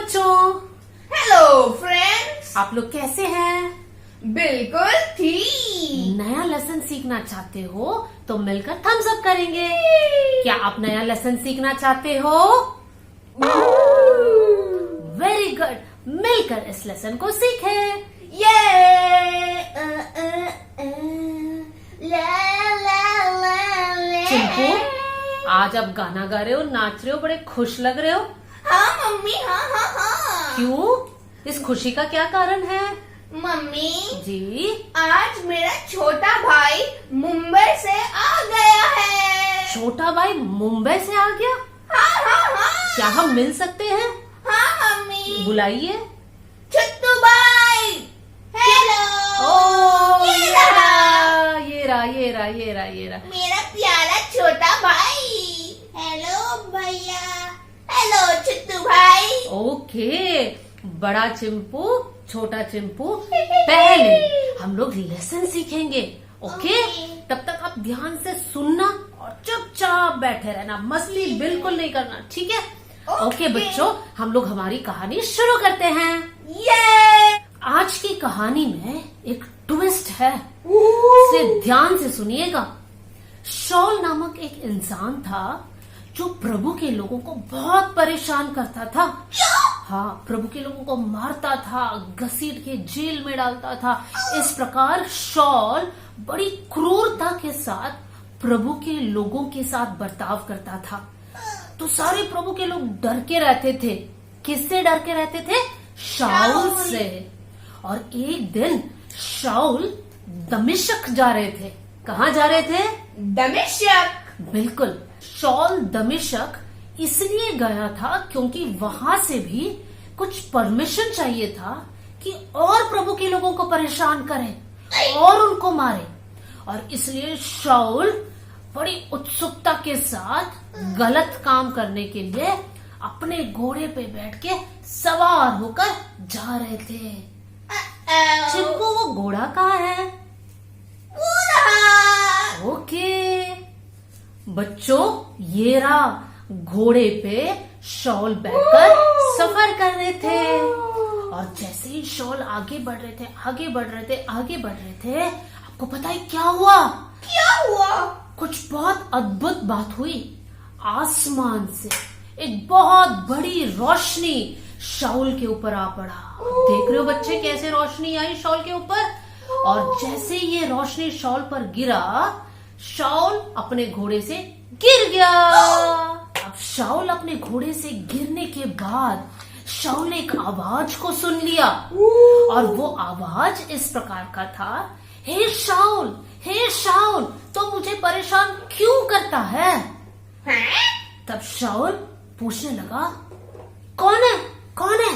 बच्चों। Hello friends. आप लोग कैसे हैं? बिल्कुल ठीक। नया लेसन सीखना चाहते हो तो मिलकर थम्स अप करेंगे। क्या आप नया लेसन सीखना चाहते हो? वेरी गुड, मिलकर इस लेसन को सीखें। ये ला ला ला ला। चिंपू, आज आप गाना गा रहे हो, नाच रहे हो, बड़े खुश लग रहे हो। हाँ मम्मी, हाँ। क्यों? इस खुशी का क्या कारण है? मम्मी जी, आज मेरा छोटा भाई मुंबई से आ गया है। छोटा भाई मुंबई से आ गया? हाँ। क्या हम मिल सकते हैं? हाँ मम्मी। बुलाइए। छुट्टू भाई, हेलो। ओ, ये ये रहा। रहा। मेरा प्यारा छोटा भाई। हेलो भैया। हेलो छुट्टू भाई। ओके, बड़ा चिंपू, छोटा चिंपू, पहले हम लोग लेसन सीखेंगे। ओके, तब तक आप ध्यान से सुनना और चुपचाप बैठे रहना, मस्ती बिल्कुल नहीं करना, ठीक है? ओके बच्चों, हम लोग हमारी कहानी शुरू करते हैं। ये आज की कहानी में एक ट्विस्ट है, इसे ध्यान से सुनिएगा। शॉल नामक एक इंसान था जो प्रभु के लोगों को बहुत परेशान करता था। हाँ, प्रभु के लोगों को मारता था, घसीट के जेल में डालता था। इस प्रकार शॉल बड़ी क्रूरता के साथ प्रभु के लोगों के साथ बर्ताव करता था। तो सारे प्रभु के लोग डर के रहते थे। किससे डर के रहते थे? शाऊल से। और एक दिन शाऊल दमिश्क जा रहे थे। कहाँ जा रहे थे? दमिश्क। बिल्कुल, शाऊल दमिश्क इसलिए गया था क्योंकि वहां से भी कुछ परमिशन चाहिए था कि और प्रभु के लोगों को परेशान करे और उनको मारे। और इसलिए शाऊल बड़ी उत्सुकता के साथ गलत काम करने के लिए अपने घोड़े पे बैठ के सवार होकर जा रहे थे। चिंपू, वो घोड़ा कहाँ है? ओके बच्चों, ये रहा। घोड़े पे शॉल बैठकर सफर कर रहे थे। और जैसे ही शॉल आगे बढ़ रहे थे, आपको पता है क्या हुआ? कुछ बहुत अद्भुत बात हुई। आसमान से एक बहुत बड़ी रोशनी शाऊल के ऊपर आ पड़ा। देख रहे हो बच्चे, कैसे रोशनी आई शाऊल के ऊपर? और जैसे ये रोशनी शाऊल पर गिरा, शाऊल अपने घोड़े से गिर गया। अब शाऊल अपने घोड़े से गिरने के बाद शाऊल ने एक आवाज को सुन लिया। और वो आवाज इस प्रकार का था, हे शाऊल, तो मुझे परेशान क्यों करता है? तब शाऊल पूछने लगा, कौन है?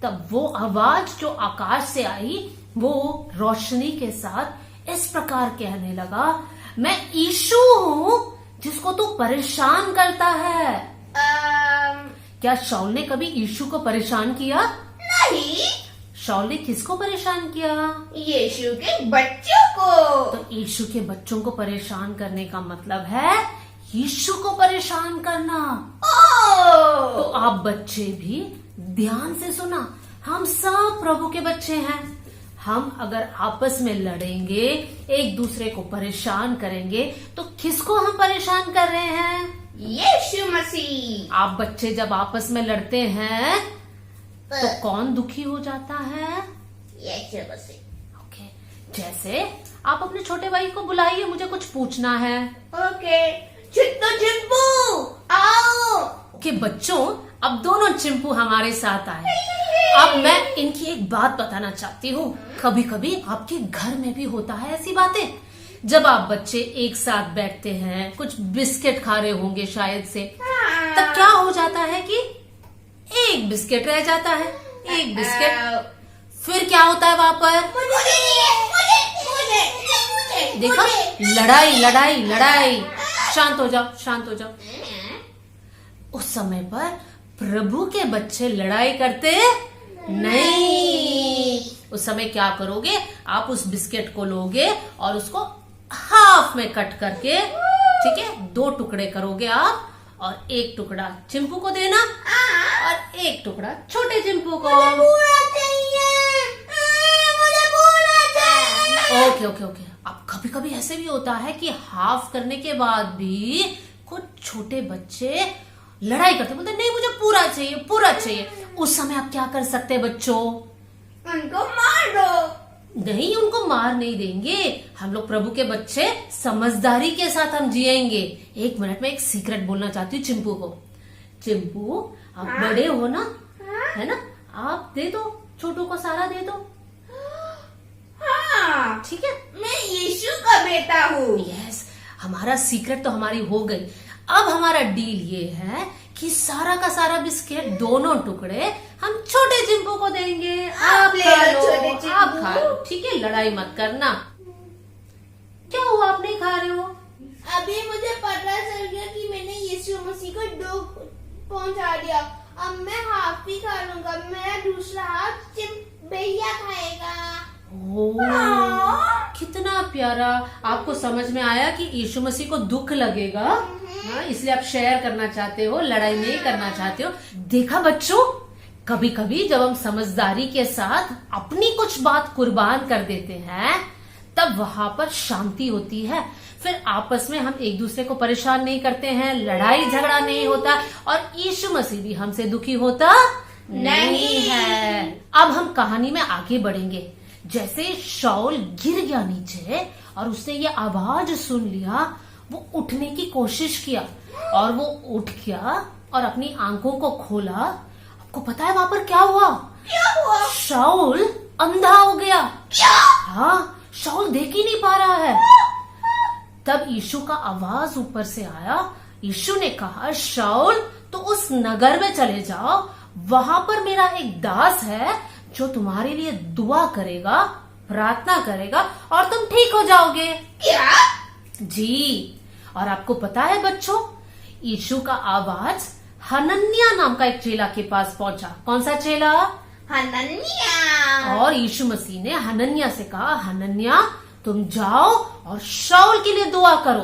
तब वो आवाज जो आकाश से आई, वो रोशनी के साथ इस प्रकार कहने लगा, मैं यीशु हूँ जिसको तू परेशान करता है। क्या शाऊल ने कभी यीशु को परेशान किया? नहीं। शाऊल ने किसको परेशान किया? यीशु के बच्चों को। तो यीशु के बच्चों को परेशान करने का मतलब है यीशु को परेशान करना। तो आप बच्चे भी ध्यान से सुना, हम सब प्रभु के बच्चे हैं। हम अगर आपस में लड़ेंगे, एक दूसरे को परेशान करेंगे, तो किसको हम परेशान कर रहे हैं? यीशु मसीह। आप बच्चे जब आपस में लड़ते हैं तो कौन दुखी हो जाता है? यीशु मसीह। ओके, जैसे आप अपने छोटे भाई को बुलाइए, मुझे कुछ पूछना है। ओके, चिंपू आओ। ओके बच्चों, अब दोनों चिंपू हमारे साथ आए। अब मैं इनकी एक बात बताना चाहती हूँ। कभी कभी आपके घर में भी होता है ऐसी बातें। जब आप बच्चे एक साथ बैठते हैं, कुछ बिस्किट खा रहे होंगे शायद से, तब क्या हो जाता है कि एक बिस्किट रह जाता है। एक बिस्किट, फिर क्या होता है वहां पर? मुझे। देखो, लड़ाई। शांत हो जाओ। उस समय पर प्रभु के बच्चे लड़ाई करते नहीं। उस समय क्या करोगे? आप उस बिस्किट को लोगे और उसको हाफ में कट करके, ठीक है, 2 टुकड़े करोगे आप, और एक टुकड़ा चिंपू को देना और एक एक टुकड़ा छोटे चिंपू को। पूरा चाहिए, मुझे पूरा चाहिए। Okay okay okay. अब कभी कभी ऐसे भी होता है कि हाफ करने के बाद भी कुछ छोटे बच्चे लड़ाई करते, बोलते नहीं मुझे पूरा चाहिए पूरा चाहिए। उस समय आप क्या कर सकते हैं बच्चों? उनको मार दो। नहीं, उनको मार नहीं देंगे। हम लोग प्रभु के बच्चे, समझदारी के साथ हम जिएंगे। एक मिनट में एक सीक्रेट बोलना चाहती हूँ चिंपू को। चिंपू, आप बड़े हो ना, है ना, आप दे दो छोटू को, सारा दे दो। हाँ, ठीक है, मैं यीशु का बेटा हूँ। यस, हमारा सीक्रेट तो हमारी हो गई। अब हमारा डील ये है कि सारा का सारा बिस्किट, दोनों टुकड़े हम छोटे चिंपू को देंगे। आप ले खा लो, लो, छोटे चिंपू। आप खा लो, ठीक है, लड़ाई मत करना। क्या हुआ, आप नहीं खा रहे हो? अभी मुझे पता चल गया कि मैंने यीशु मसीह को दुख पहुंचा दिया। अब मैं हाफ ही खा लूंगा, मेरा दूसरा हाथ भैया खाएगा। कितना प्यारा। आपको समझ में आया कि यीशु मसीह को दुख लगेगा, हाँ, इसलिए आप शेयर करना चाहते हो, लड़ाई नहीं करना चाहते हो। देखा बच्चों, कभी कभी जब हम समझदारी के साथ अपनी कुछ बात कुर्बान कर देते हैं, तब वहां पर शांति होती है। फिर आपस में हम एक दूसरे को परेशान नहीं करते हैं, लड़ाई झगड़ा नहीं होता, और यीशु मसीह भी हमसे दुखी होता नहीं है। अब हम कहानी में आगे बढ़ेंगे। जैसे शाऊल गिर गया नीचे और उसने ये आवाज सुन लिया, वो उठने की कोशिश किया और वो उठ गया और अपनी आंखों को खोला। आपको पता है वहां पर क्या हुआ? क्या हुआ? शाऊल अंधा हो गया। क्या? हाँ, शाऊल देख ही नहीं पा रहा है। तब यीशु का आवाज ऊपर से आया। यीशु ने कहा, शाऊल तो उस नगर में चले जाओ, वहां पर मेरा एक दास है जो तुम्हारे लिए दुआ करेगा, प्रार्थना करेगा और तुम ठीक हो जाओगे। क्या? जी, और आपको पता है बच्चों, यीशु का आवाज हनन्या नाम का एक चेला के पास पहुंचा। कौन सा चेला? हनन्या। और यीशु मसीह ने हनन्या से कहा, हनन्या तुम जाओ और शाऊल के लिए दुआ करो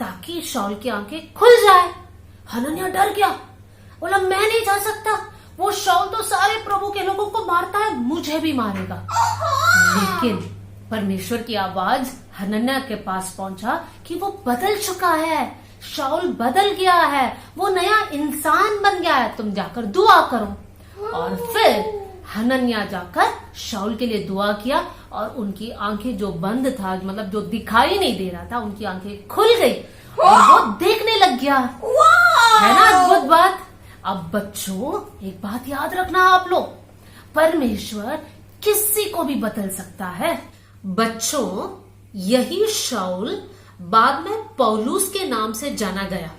ताकि शाऊल की आंखें खुल जाए। हनन्या डर गया, बोला मैं नहीं जा सकता, वो शाऊल तो सारे प्रभु के लोगों को मारता है, मुझे भी मारेगा। लेकिन परमेश्वर की आवाज हनन्या के पास पहुंचा कि वो बदल चुका है, शाऊल बदल गया है, वो नया इंसान बन गया है, तुम जाकर दुआ करो। और फिर हनन्या जाकर शाऊल के लिए दुआ किया और उनकी आंखें जो बंद था, मतलब जो दिखाई नहीं दे रहा था, उनकी आंखें खुल गई और वो देखने लग गया। है ना अद्भुत बात? अब बच्चों एक बात याद रखना आप लोग, परमेश्वर किसी को भी बदल सकता है। बच्चों, यही शाऊल बाद में पौलुस के नाम से जाना गया।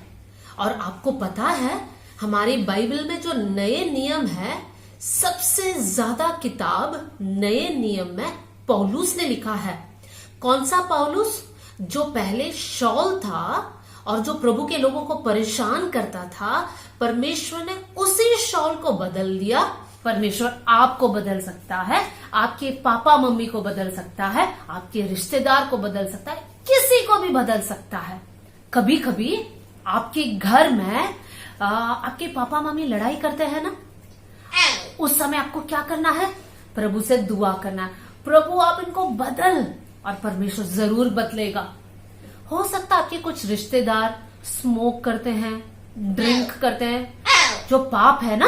और आपको पता है हमारी बाइबल में जो नए नियम है, सबसे ज्यादा किताब नए नियम में पौलुस ने लिखा है। कौन सा पौलुस? जो पहले शाऊल था और जो प्रभु के लोगों को परेशान करता था, परमेश्वर ने उसी शाऊल को बदल दिया। परमेश्वर आपको बदल सकता है, आपके पापा मम्मी को बदल सकता है, आपके रिश्तेदार को बदल सकता है, किसी को भी बदल सकता है। कभी कभी आपके घर में आपके पापा मम्मी लड़ाई करते हैं ना, उस समय आपको क्या करना है? प्रभु से दुआ करना है, प्रभु आप इनको बदल, और परमेश्वर जरूर बदलेगा। हो सकता है आपके कुछ रिश्तेदार स्मोक करते हैं, ड्रिंक करते हैं, जो पाप है ना,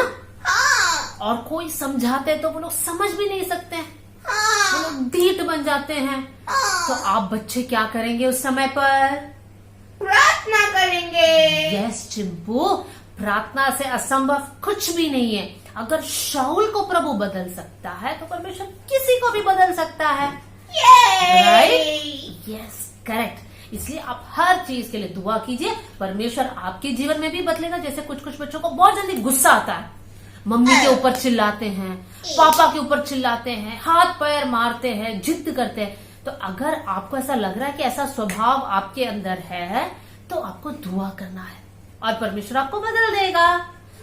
और कोई समझाते तो वो लोग समझ भी नहीं सकते, वो लोग ढीठ बन जाते हैं। तो आप बच्चे क्या करेंगे उस समय पर? प्रार्थना करेंगे। यस चिंपू, प्रार्थना से असंभव कुछ भी नहीं है। अगर शाऊल को प्रभु बदल सकता है तो परमेश्वर किसी को भी बदल सकता है। राइट? Yes, correct. इसलिए आप हर चीज के लिए दुआ कीजिए, परमेश्वर आपके जीवन में भी बदलेगा। जैसे कुछ कुछ बच्चों को बहुत जल्दी गुस्सा आता है, मम्मी के ऊपर चिल्लाते हैं, पापा के ऊपर चिल्लाते हैं, हाथ पैर मारते हैं, जिद करते हैं। तो अगर आपको ऐसा लग रहा है कि ऐसा स्वभाव आपके अंदर है, तो आपको दुआ करना है और परमेश्वर आपको बदल देगा।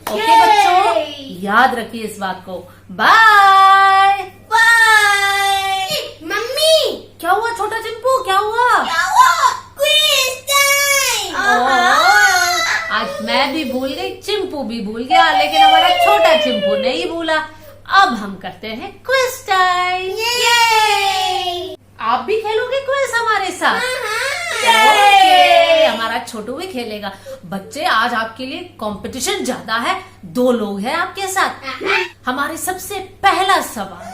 ओके बच्चों, याद रखिए इस बात को। Bye bye. मम्मी, क्या हुआ छोटा चिंपू, क्या हुआ? क्या हुआ? Quiz time. आज मैं भी भूल गई, चिंपू भी भूल गया, लेकिन हमारा छोटा चिंपू बोला। अब हम करते हैं क्विज टाइम। ये आप भी खेलोगे क्विज हमारे साथ? हाँ। ओके, हमारा छोटू भी खेलेगा। बच्चे, आज आपके लिए कंपटीशन ज्यादा है, 2 लोग हैं आपके साथ। हमारे सबसे पहला सवाल,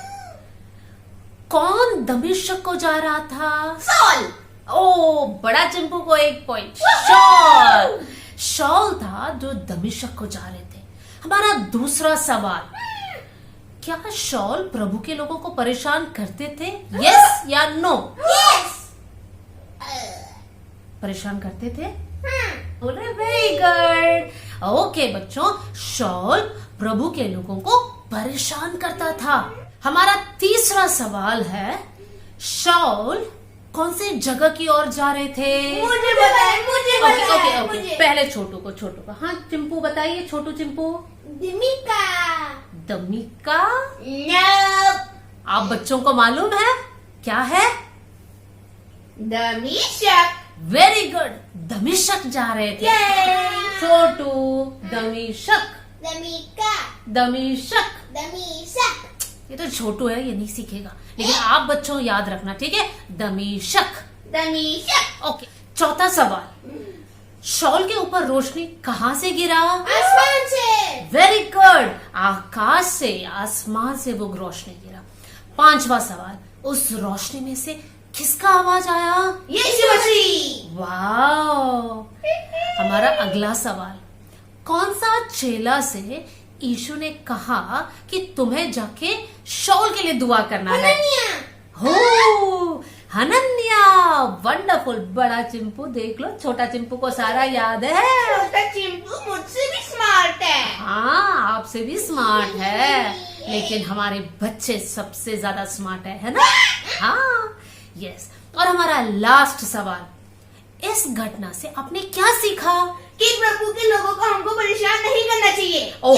कौन दमिश्क को जा रहा था? सॉल। ओ, बड़ा चिंपू को 1 पॉइंट। शॉल, शॉल था जो दमिश्क को जा रहे थे। हमारा दूसरा सवाल, क्या शॉल प्रभु के लोगों को परेशान करते थे? यस या नो? यस। परेशान करते थे? बोले वेरी गुड। ओके बच्चों, शॉल प्रभु के लोगों को परेशान करता था। हमारा तीसरा सवाल है, शॉल कौन से जगह की ओर जा रहे थे? मुझे बताए, मुझे बताए, ओके, मुझे। पहले छोटू को। हाँ चिंपू बताइए, छोटू चिंपू। दिमिका। दमिका? नो। आप बच्चों को मालूम है क्या है? दमिश्क। वेरी गुड, दमिश्क जा रहे थे। छोटू, दमिश्क। दमिका। दमिश्क। दमिश्क। ये तो छोटू है, ये नहीं सीखेगा, लेकिन आप बच्चों याद रखना, ठीक है? दमिश्क। दमिश्क। ओके, चौथा सवाल, शॉल के ऊपर रोशनी कहाँ से गिरा? आसमान से। वेरी गुड, आकाश से, आसमान से वो रोशनी गिरा। पांचवा सवाल, उस रोशनी में से किसका आवाज आया? यीशु मसीह। वाओ। हमारा अगला सवाल, कौन सा चेला से यीशु ने कहा कि तुम्हें जाके शॉल के लिए दुआ करना है? हनन्या। हो, हनन्या। वंडरफुल। बड़ा चिंपू देख लो, छोटा चिंपू को सारा याद है। छोटा चिंपू मुझसे भी स्मार्ट है। हाँ, आपसे भी स्मार्ट है, लेकिन हमारे बच्चे सबसे ज्यादा स्मार्ट है ना? हाँ, यस। और हमारा लास्ट सवाल, इस घटना से आपने क्या सीखा? कि प्रभु के लोगों को हमको परेशान नहीं करना चाहिए। ओ,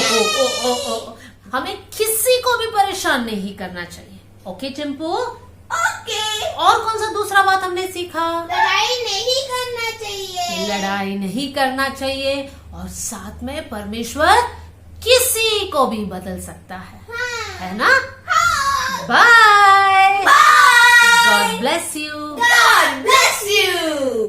हमें किसी को भी परेशान नहीं करना चाहिए। ओके चिंपू? ओके। और कौन सा दूसरा बात हमने सीखा? लड़ाई नहीं करना चाहिए। लड़ाई नहीं करना चाहिए, और साथ में परमेश्वर किसी को भी बदल सकता है, है ना? Bye. Bye. God bless you. God bless you.